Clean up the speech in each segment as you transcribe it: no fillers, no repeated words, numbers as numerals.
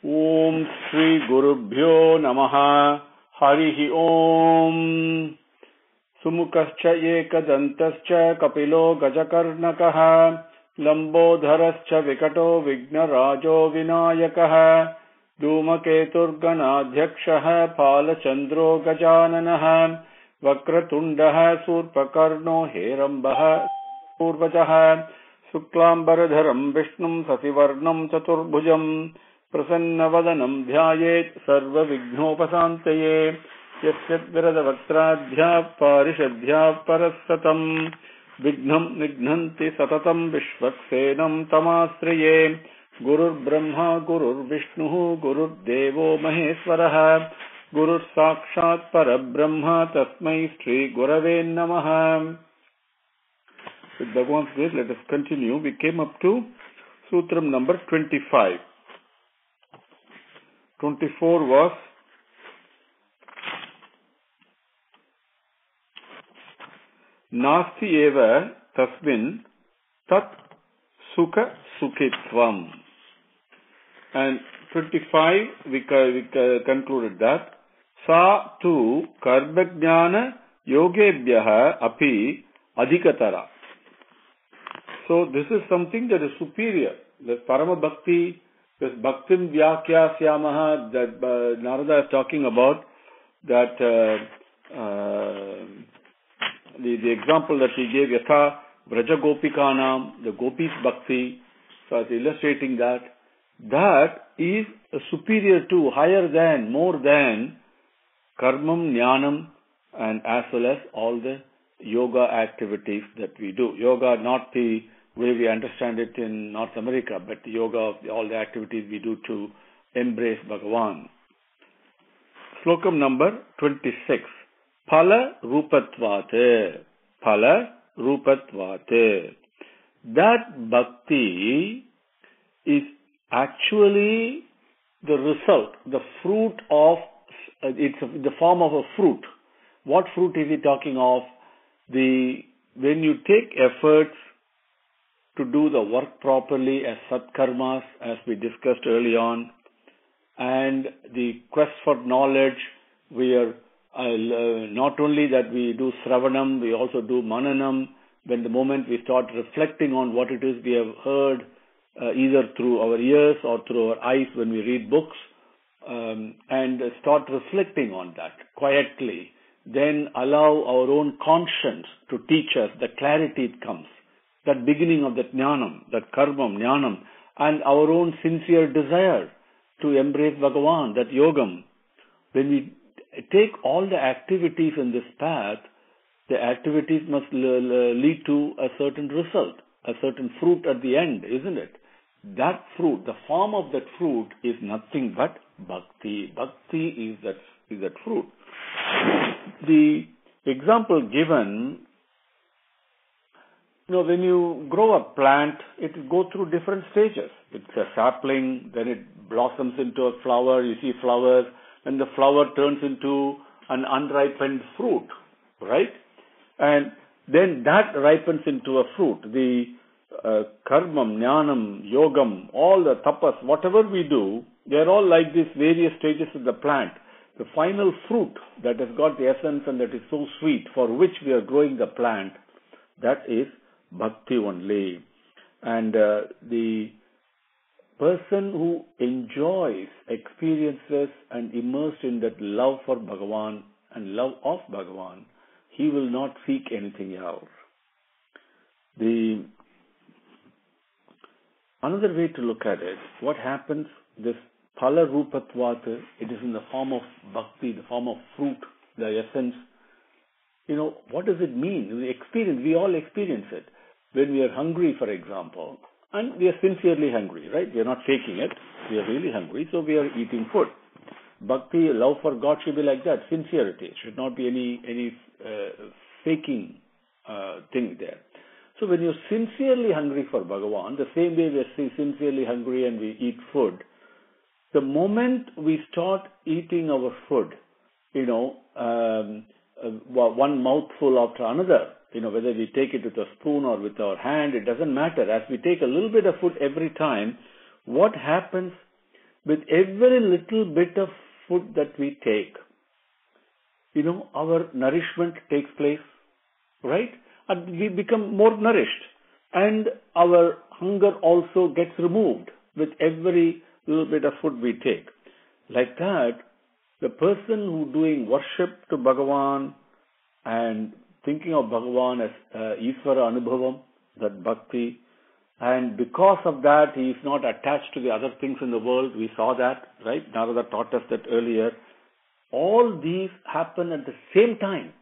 Om Shri Gurubhyo Namaha Harihi Om Sumukascha Ekadantascha Kapilo Gajakarnakaha Lambodharascha Vikato Vignarajo Vinayakaha Dhumaketurganadhyakshaha Palachandro Gajananaha Vakratundaha Surpakarno Herambaha Purvajaha Suklambaradharam Vishnum Sasivarnam Chaturbhujam Prasannavadanam Dhyayet Sarva Vignopasantaye Yasyat Viradavaktradhya Parishadhya Parasatam Vignam Nignanti Satatam Vishvaksenam Tamasriye Gurur Brahma Gurur Vishnu Gurur Devo Maheswaraha Gurur Sakshat Parabrahma Tasmai Shri Gurave Namaha. With Bhagavan's grace, let us continue. We came up to Sutram number 25. 24 was Nasti eva tasmin tat sukha sukhitvam. And 25 we concluded that Sa tu karbajnana yogebhyaha api adhikatara. So this is something that is superior. The Parama Bhakti, this Bhaktim Vyakya Syamaha that Narada is talking about, that the example that he gave, Yatha Vraja Gopikanam, the Gopis Bhakti, so it's illustrating that is superior to, higher than, more than Karmam, Jnanam, and as well as all the yoga activities that we do. Yoga, not the way we understand it in North America, but the yoga of all the activities we do to embrace Bhagavan. Slokam number 26. Phala Rupatvate. Phala Rupatvate. That bhakti is actually the result, the fruit of, it's the form of a fruit. What fruit is he talking of? When you take efforts to do the work properly as satkarmas, as we discussed early on, and the quest for knowledge, we are not only that we do sravanam, we also do mananam. When the moment we start reflecting on what it is we have heard, either through our ears or through our eyes when we read books, and start reflecting on that quietly, then allow our own conscience to teach us the clarity it comes. That beginning of that jnanam, that karmam, jnanam, and our own sincere desire to embrace Bhagavan, that yogam. When we take all the activities in this path, the activities must lead to a certain result, a certain fruit at the end, isn't it? That fruit, the form of that fruit is nothing but bhakti. Bhakti is that fruit. The example given, when you grow a plant, it will go through different stages. It's a sapling, then it blossoms into a flower, you see flowers, and the flower turns into an unripened fruit, right? And then that ripens into a fruit. The karmam, jnanam, yogam, all the tapas, whatever we do, they're all like these various stages of the plant. The final fruit that has got the essence and that is so sweet, for which we are growing the plant, that is bhakti only. And the person who enjoys, experiences and immersed in that love for Bhagavan and love of Bhagavan, he will not seek anything else. Another way to look at it, what happens, this phala rupatvat, it is in the form of bhakti, the form of fruit, the essence. What does it mean? We all experience it. When we are hungry, for example, and we are sincerely hungry, right? We are not faking it. We are really hungry, so we are eating food. Bhakti, love for God should be like that. Sincerity. It should not be any faking thing there. So when you're sincerely hungry for Bhagavan, the same way we are sincerely hungry and we eat food, the moment we start eating our food, one mouthful after another, whether we take it with a spoon or with our hand, it doesn't matter. As we take a little bit of food every time, what happens? with every little bit of food that we take, our nourishment takes place, right? And we become more nourished. And our hunger also gets removed with every little bit of food we take. Like that, the person who doing worship to Bhagavan and thinking of Bhagavan as Isvara Anubhavam, that bhakti, and because of that he is not attached to the other things in the world. We saw that, right? Narada taught us that earlier. All these happen at the same time.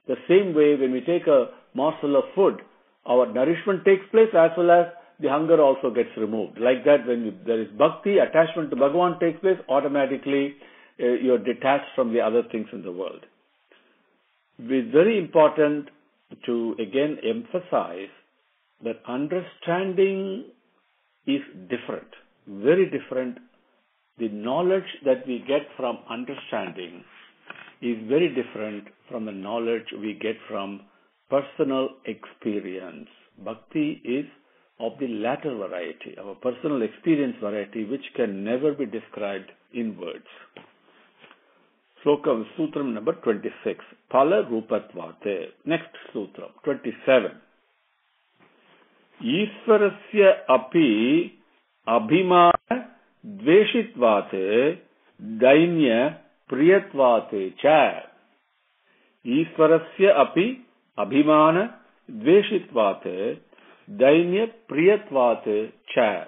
The same way when we take a morsel of food, our nourishment takes place as well as the hunger also gets removed. Like that, when there is bhakti, attachment to Bhagavan takes place, automatically you're detached from the other things in the world. It's very important to again emphasize that understanding is different, very different. The knowledge that we get from understanding is very different from the knowledge we get from personal experience. Bhakti is of the latter variety, of a personal experience variety, which can never be described in words. Slokam, Sutram number 26. Phala Rupatvate. Next Sutram, 27. Isvarasya api abhimana dveshitvate dainya priyatvate cha. Isvarasya api abhimana dveshitvate dainya priyatvate cha.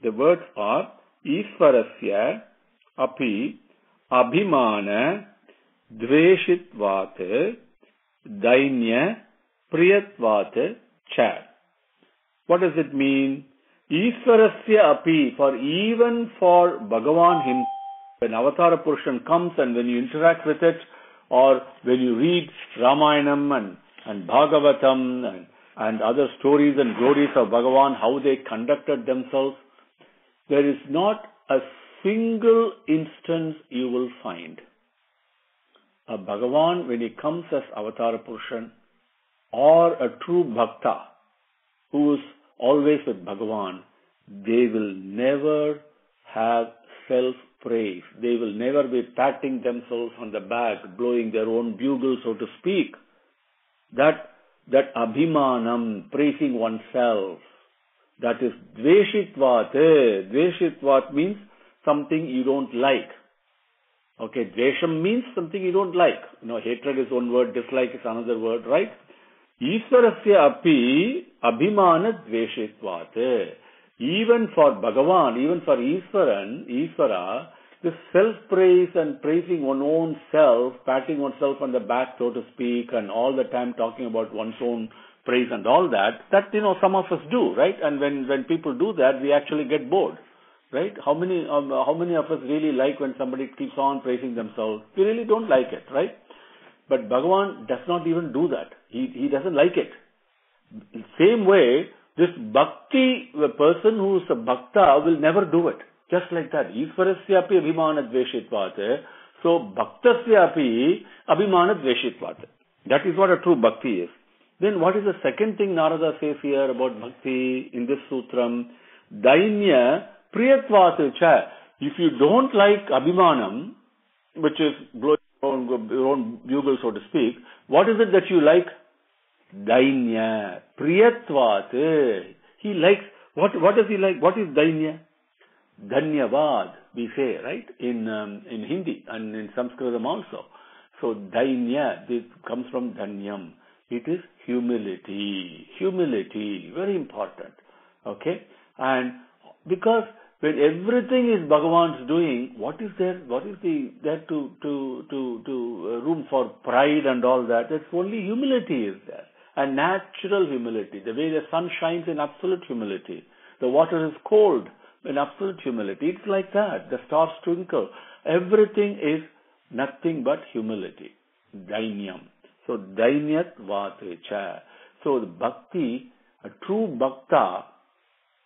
The words are Isvarasya api abhimana dveshitvate dainya priyatvate cha. What does it mean? Isvarasya api, for even for Bhagavan himself, when Avatara Purushan comes and when you interact with it, or when you read Ramayanam and Bhagavatam and other stories and glories of Bhagavan, how they conducted themselves, there is not a single instance you will find a Bhagavan when he comes as Avatara Purushan or a true Bhakta who is always with Bhagavan, they will never have self-praise. They will never be patting themselves on the back, blowing their own bugle, so to speak. That abhimanam, praising oneself, that is dveshitvat. Dveshitvat means something you don't like. Okay, dvesham means something you don't like. Hatred is one word, dislike is another word, right? Isvarasya api abhimana dveshitvat. Even for Bhagavan, even for Isvara, this self-praise and praising one's own self, patting oneself on the back, so to speak, and all the time talking about one's own praise and all that some of us do, right? And when people do that, we actually get bored, right? How many of us really like when somebody keeps on praising themselves? We really don't like it, right? But Bhagavan does not even do that. He doesn't like it. Same way, this bhakti, the person who is a bhakta will never do it. Just like that. Isvarasya api abhimana dveshitvate. So, bhaktasya api abhimana dveshitvate. That is what a true bhakti is. Then what is the second thing Narada says here about bhakti in this sutram? Dainya priyatvate cha. If you don't like abhimanam, which is blowing your own bugle, so to speak, what is it that you like? Dainya, priyatvate. He likes, what does he like? What is dainya? Dhanyavad, we say, right? In Hindi and in Sanskritam also. So dainya, this comes from dhanyam. It is humility. Humility, very important. Okay? And because when everything is Bhagavan's doing, what is there? What is there to room for pride and all that? It's only humility is there. And natural humility. The way the sun shines in absolute humility. The water is cold in absolute humility. It's like that. The stars twinkle. Everything is nothing but humility. Dainyam. So, dainyat vate cha. So, the bhakti, a true bhakta,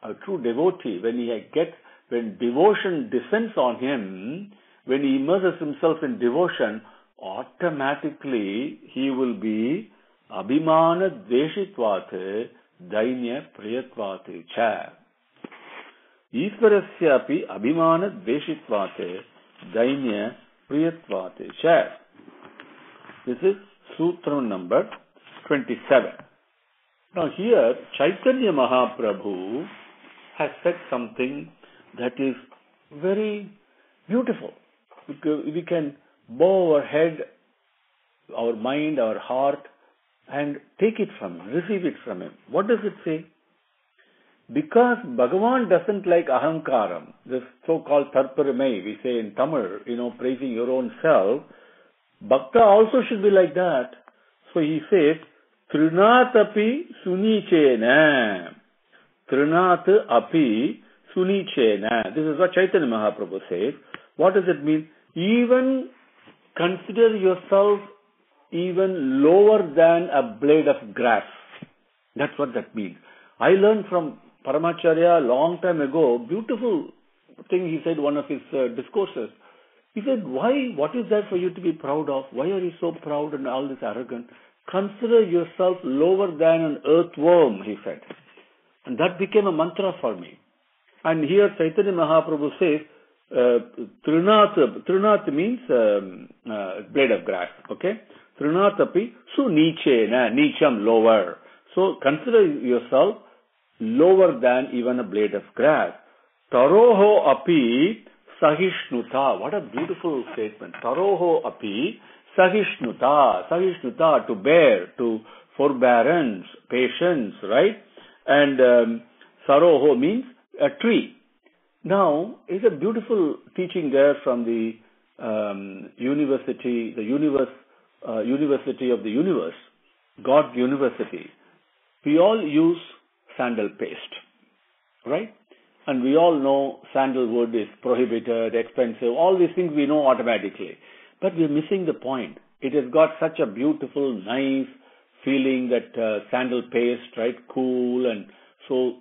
a true devotee, when devotion descends on him, when he immerses himself in devotion, automatically he will be abhimana dveshitvate dainya priyatvate cha. Isvarasyapi abhimana dveshitvate dainya priyatvate cha. This is Sutra number 27. Now here, Chaitanya Mahaprabhu has said something that is very beautiful. We can bow our head, our mind, our heart, and take it from him, receive it from him. What does it say? Because Bhagavan doesn't like ahankaram, this so-called tarparamai, we say in Tamil, praising your own self, Bhakta also should be like that. So he says, Trinat api sunichena. Trinat api sunichena. This is what Chaitanya Mahaprabhu says. What does it mean? Even consider yourself even lower than a blade of grass. That's what that means. I learned from Paramacharya a long time ago, beautiful thing he said, one of his discourses. He said, why? What is there for you to be proud of? Why are you so proud and all this arrogant? Consider yourself lower than an earthworm, he said. And that became a mantra for me. And here Chaitanya Mahaprabhu says, Trinat means blade of grass, okay? Trinatapi sunichena, nicham, lower. So consider yourself lower than even a blade of grass. Taroho api sahishnuta. What a beautiful statement. Taroho api sahishnuta. Sahishnuta, to bear, to forbearance, patience, right? And saroho means a tree. Now, it's a beautiful teaching there from the university, University of the Universe, God's University. We all use sandal paste, right? And we all know sandalwood is prohibited, expensive, all these things we know automatically. But we're missing the point. It has got such a beautiful, nice feeling, that sandal paste, right? Cool and so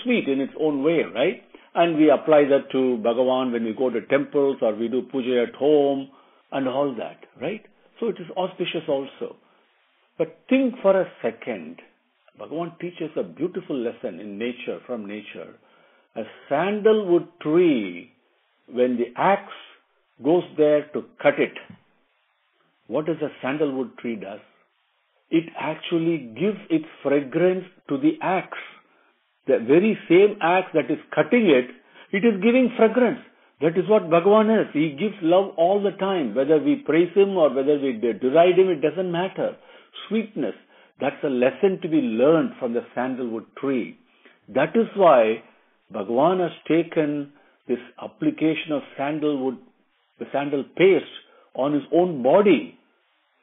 sweet in its own way, right? And we apply that to Bhagavan when we go to temples or we do puja at home and all that, right? So it is auspicious also. But think for a second. Bhagavan teaches a beautiful lesson in nature, from nature. A sandalwood tree, when the axe goes there to cut it, what does a sandalwood tree does? It actually gives its fragrance to the axe. The very same axe that is cutting it, it is giving fragrance. That is what Bhagavan is. He gives love all the time. Whether we praise him or whether we deride him, it doesn't matter. Sweetness. That's a lesson to be learned from the sandalwood tree. That is why Bhagavan has taken this application of sandalwood, the sandal paste, on his own body.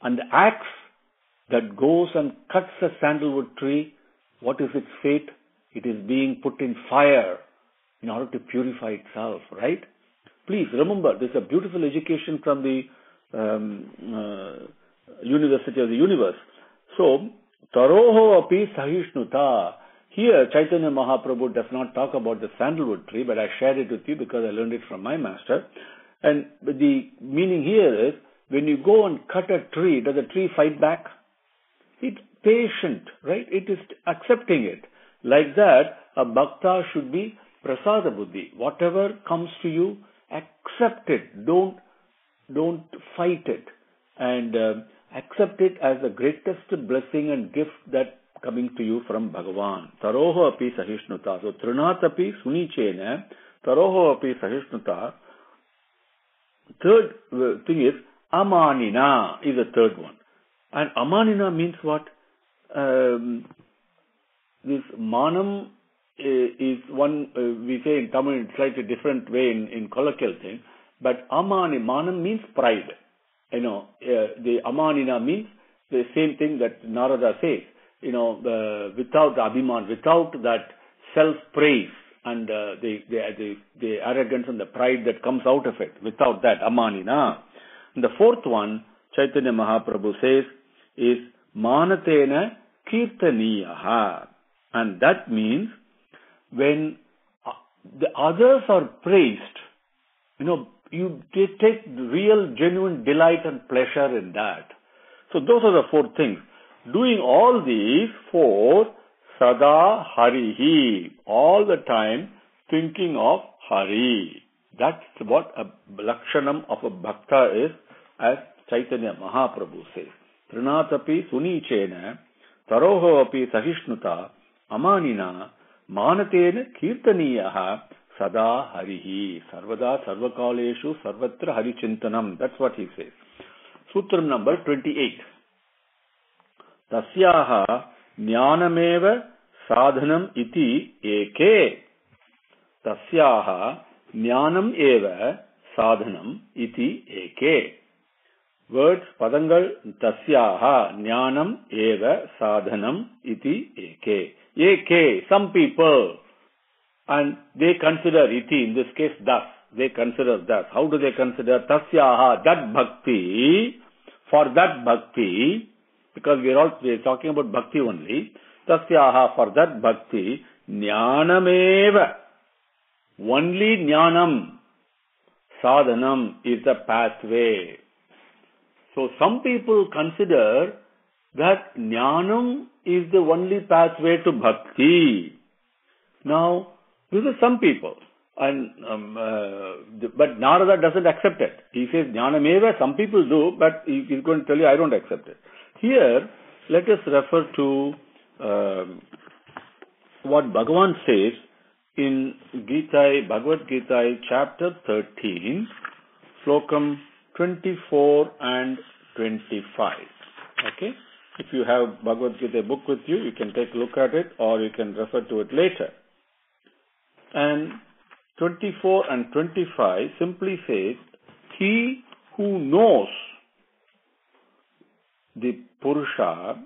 And the axe that goes and cuts a sandalwood tree, what is its fate? It is being put in fire in order to purify itself, right? Please remember, this is a beautiful education from the University of the Universe. So, Taroho api sahishnuta. Here, Chaitanya Mahaprabhu does not talk about the sandalwood tree, but I shared it with you because I learned it from my master. And the meaning here is, when you go and cut a tree, does the tree fight back? It's patient, right? It is accepting it. Like that, a bhakta should be prasada buddhi. Whatever comes to you, accept it. Don't fight it. And accept it as the greatest blessing and gift that coming to you from Bhagavan. Taroho api sahishnuta. So, Trinat api sunichena. Taroho api sahishnuta. Third thing is, amanina is the third one. And amanina means what? This manam is one, we say in Tamil, in slightly different way in colloquial thing. But manam means pride. The amanina means the same thing that Narada says. Without the abhiman, without that self-praise and the arrogance and the pride that comes out of it, without that, amanina. And the fourth one, Chaitanya Mahaprabhu says, is manatena kirtaniyaha. And that means when the others are praised, you take real, genuine delight and pleasure in that. So those are the four things. Doing all these for Sada Harihi, all the time thinking of Hari. That's what a lakshanam of a bhakta is, as Chaitanya Mahaprabhu says. Trinatapi sunichena taroho api sahishnuta amanina manatena kirtaniyaha sada harihi sarvada sarvakaleshu sarvatra harichintanam. That's what he says. Sutram number 28. Tasyaha jnanameva sadhanam iti eke. Tasyaha jnanam eva sadhanam iti eke. Words, padangal, tasyaha jnanam eva sadhanam iti eke. Eke, some people, and they consider iti, in this case thus, they consider thus. How do they consider? Tasyaha, that bhakti, for that bhakti, because we are talking about bhakti only. Tasyaha, for that bhakti, jnanameva, only jnanam, sadhanam is the pathway. So some people consider that jnanam is the only pathway to bhakti. Now, these are some people. And but Narada doesn't accept it. He says jnanameva, some people do, but he's going to tell you, I don't accept it. Here, let us refer to what Bhagavan says in Bhagavad Gita, chapter 13, slokam 24 and 25. Okay? If you have Bhagavad Gita book with you, you can take a look at it, or you can refer to it later. And 24 and 25 simply says, he who knows the Purusha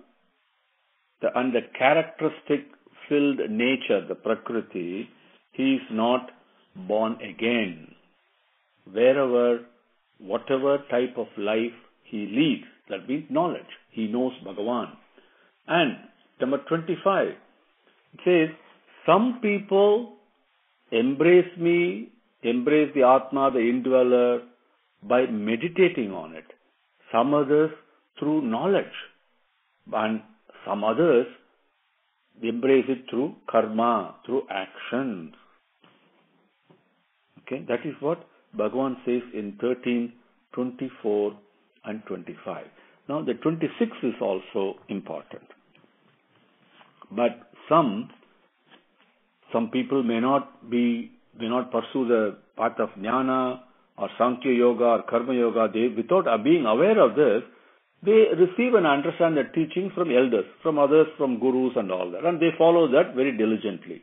and the characteristic filled nature, the Prakriti, he is not born again. Whatever type of life he leads, that means knowledge. He knows Bhagavan. And number 25, it says, some people embrace me, embrace the Atma, the indweller, by meditating on it. Some others through knowledge. And some others embrace it through karma, through actions. Okay, that is what Bhagavan says in 13, 24 and 25. Now the 26 is also important. But some people may not pursue the path of jnana or Sankhya Yoga or Karma Yoga. They, without being aware of this, they receive and understand the teachings from elders, from others, from gurus and all that. And they follow that very diligently.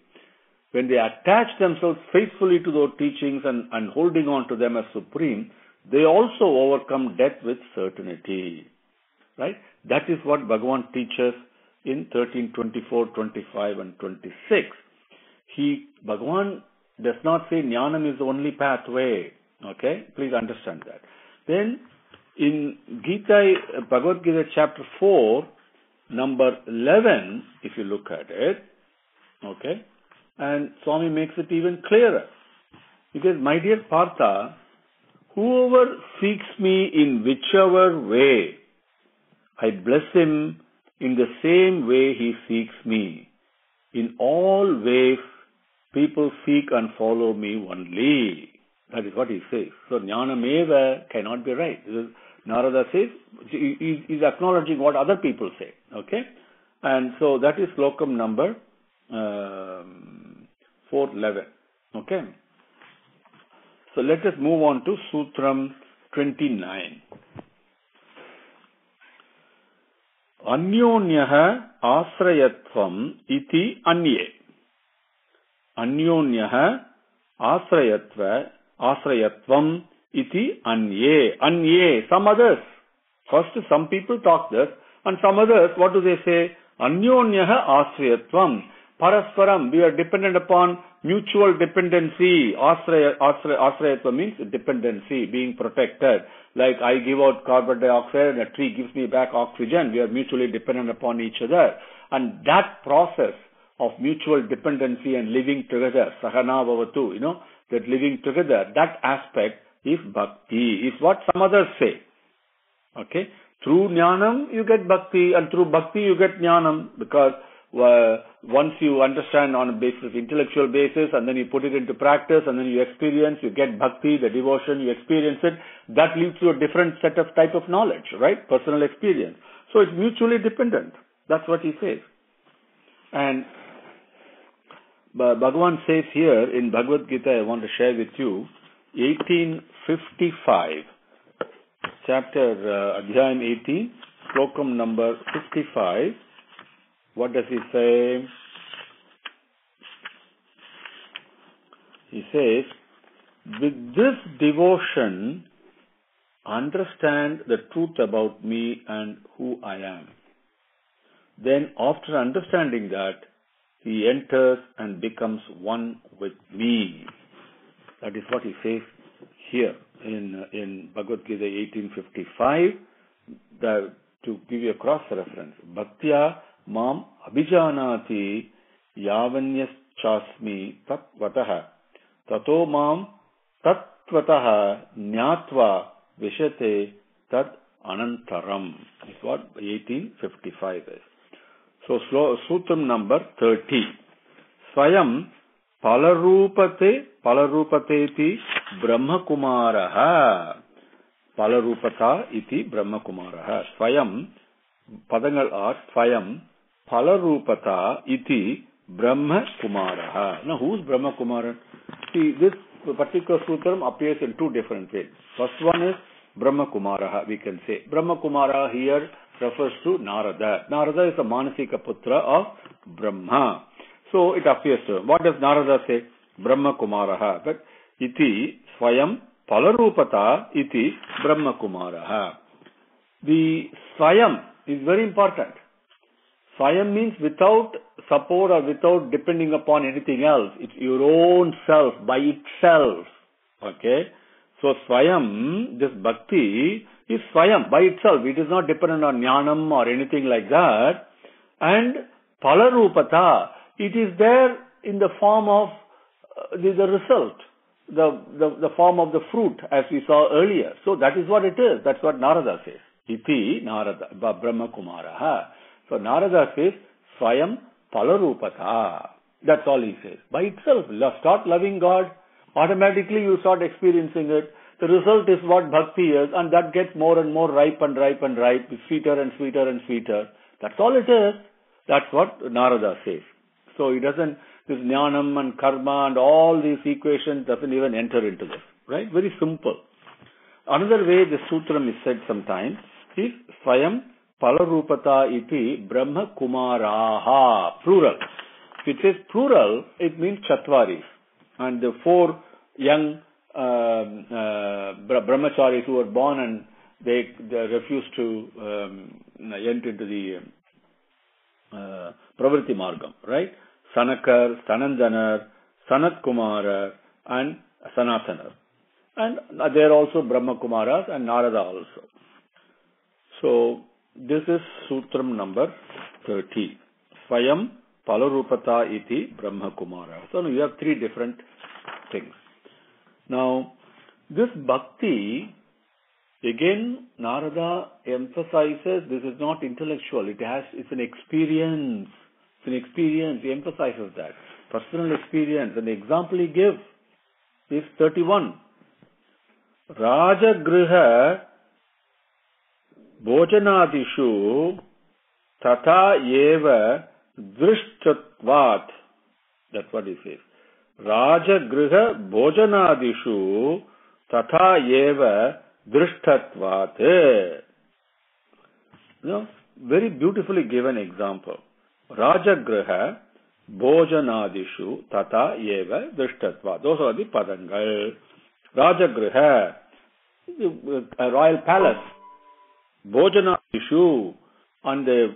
When they attach themselves faithfully to those teachings and holding on to them as supreme, they also overcome death with certainty. Right? That is what Bhagavan teaches in 13, 24, 25 and 26. Bhagavan does not say jnanam is the only pathway. Okay? Please understand that. Then, in Bhagavad Gita chapter 4, number 11, if you look at it, okay, and Swami makes it even clearer. Because, my dear Partha, whoever seeks me in whichever way, I bless him in the same way he seeks me. In all ways, people seek and follow me only. That is what he says. So, jnanameva cannot be right. Narada says, he is acknowledging what other people say. Okay? And so, that is slokam number 411. Okay? So, let us move on to Sutram 29. Anyonyaha asrayatvam iti anye. Anyonyaha asrayatvam iti anye. Anye, some others. First, some people talk this, and some others, what do they say? Anyonyaha asrayatvam. Parasparam, we are dependent upon mutual dependency. Asrayatva means dependency, being protected. Like I give out carbon dioxide and a tree gives me back oxygen. We are mutually dependent upon each other. And that process of mutual dependency and living together, sahana bhavatu, that living together, that aspect is bhakti, is what some others say. Okay? Through jnanam you get bhakti, and through bhakti you get jnanam, because once you understand on a basis, intellectual basis, and then you put it into practice, and then you experience, you get bhakti, the devotion, you experience it, that leads to a different set of type of knowledge, right? Personal experience. So it's mutually dependent. That's what he says. And Bhagavan says here in Bhagavad Gita, I want to share with you, 1855, chapter Adhyayam 18, slokam number 55. What does he say? He says, with this devotion, understand the truth about me and who I am. Then after understanding that, he enters and becomes one with me. That is what he says here in Bhagavad Gita 1855. To give you a cross-reference, Bhaktya Mam Abhijanati Yavanyaschasmi Tatvataha Tato Mam Tatvataha Nyatva Vishate Tat Anantaram. Is what 1855 is. So, Sutram number 30. Swayam Palarupateti Brahmakumaraha. Palarupata iti Brahmakumaraha. Swayam, padangal are Swayam Palarupata iti Brahmakumaraha. Now, who is Brahmakumaran? See, this particular Sutram appears in two different ways. First one is Brahmakumaraha, we can say. Brahmakumara here refers to Narada. Narada is a Manasika Putra of Brahma. So it appears to him. What does Narada say? Brahmakumaraha. But iti Swayam Palarupata iti Brahmakumaraha. The Swayam is very important. Swayam means without support or without depending upon anything else. It's your own self, by itself. Okay? So Swayam, this bhakti, is Swayam, by itself. It is not dependent on jnanam or anything like that. And Palarupata, it is there in the form of the result, the form of the fruit, as we saw earlier. So that is what it is. That's what Narada says. Iti Narada, Brahmakumaraha. So Narada says, Swayam Palarupata. That's all he says. By itself, start loving God. Automatically you start experiencing it. The result is what bhakti is, and that gets more and more ripe and ripe and ripe, sweeter and sweeter and sweeter. That's all it is. That's what Narada says. So he doesn't, this jnanam and karma and all these equations doesn't even enter into this. Right? Very simple. Another way the sutram is said sometimes is Swayam Palarupata iti Brahma Kumaraha. Plural. If it says plural, it means Chatvaris. And the four young brahmacharis who were born and they refused to enter into the Pravritti Margam, right? Sanakar, Sanandanar, Sanat Kumara, and Sanatanar. And they are also Brahma Kumaras and Narada also. So, this is Sutram number 30. Swayam Palarupata iti Brahma Kumara. So, now you have three different things. Now, this bhakti, again, Narada emphasizes this is not intellectual. It's an experience. It's an experience. He emphasizes that. Personal experience. And the example he gives is 31. Rajagriha Bhojanadishu Tata Yeva Drishtatvat. That's what he says. Rajagriha Bhojanadishu Tata Yeva Drishtatvat. Very beautifully given example. Rajagriha Bhojanadishu Tata Yeva Drishtatvat. Those are the padangal. Rajagriha, a royal palace. Bhojanadishu, on the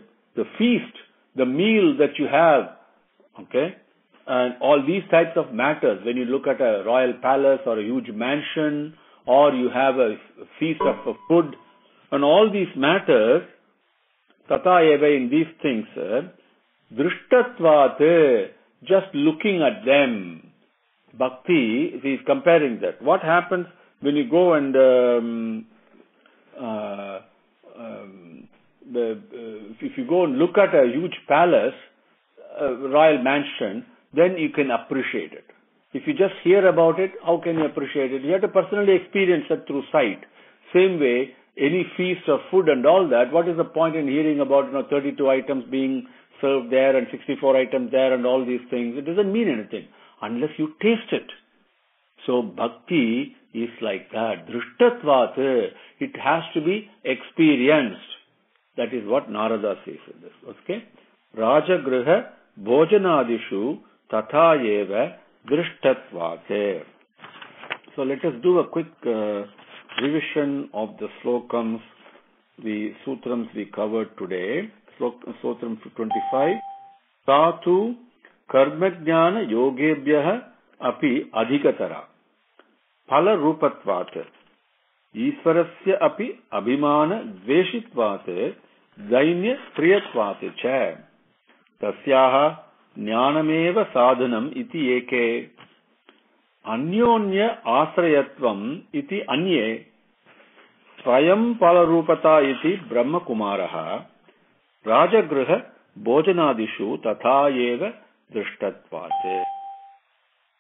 feast, the meal that you have, okay, and all these types of matters, when you look at a royal palace or a huge mansion, or you have a feast of food, and all these matters, tata eva, in these things, drishtatvat, just looking at them, bhakti, he is comparing that. What happens when you go and if you go and look at a huge palace, royal mansion, then you can appreciate it. If you just hear about it, how can you appreciate it? You have to personally experience it through sight. Same way, any feast of food and all that, what is the point in hearing about 32 items being served there and 64 items there and all these things? It doesn't mean anything unless you taste it. So bhakti is like that. Drishtatvat. It has to be experienced. That is what Narada says in this. Okay? Rajagriha bhojanadishu tatha eva drishtatvat. So let us do a quick revision of the slokams, the sutrams we covered today. Sutram 25. Satu karmajnana yogebhyah api adhikatara. Phala rupatvat. Isvarasya api abhimana dveshitvat. Dainya priyatvat cha. Tasyaha jnanameva sadhanam iti eke. Anyonya asrayatvam iti anye. Swayam palarupata iti brahma kumaraha. Rajagriha bhojanadishu tatha eva drishtatvat.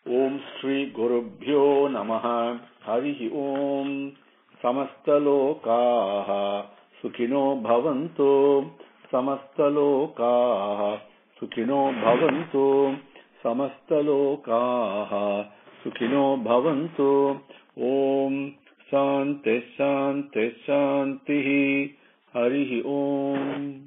Om Shri Gurubhyo Namaha. Harihi Om. Samastalokaha Sukhino Bhavantu. Samastalokaha Sukhino Bhavantu. Samastalokaha Sukhino Bhavantu. Om Shanti Shanti Shanti. Harihi Om.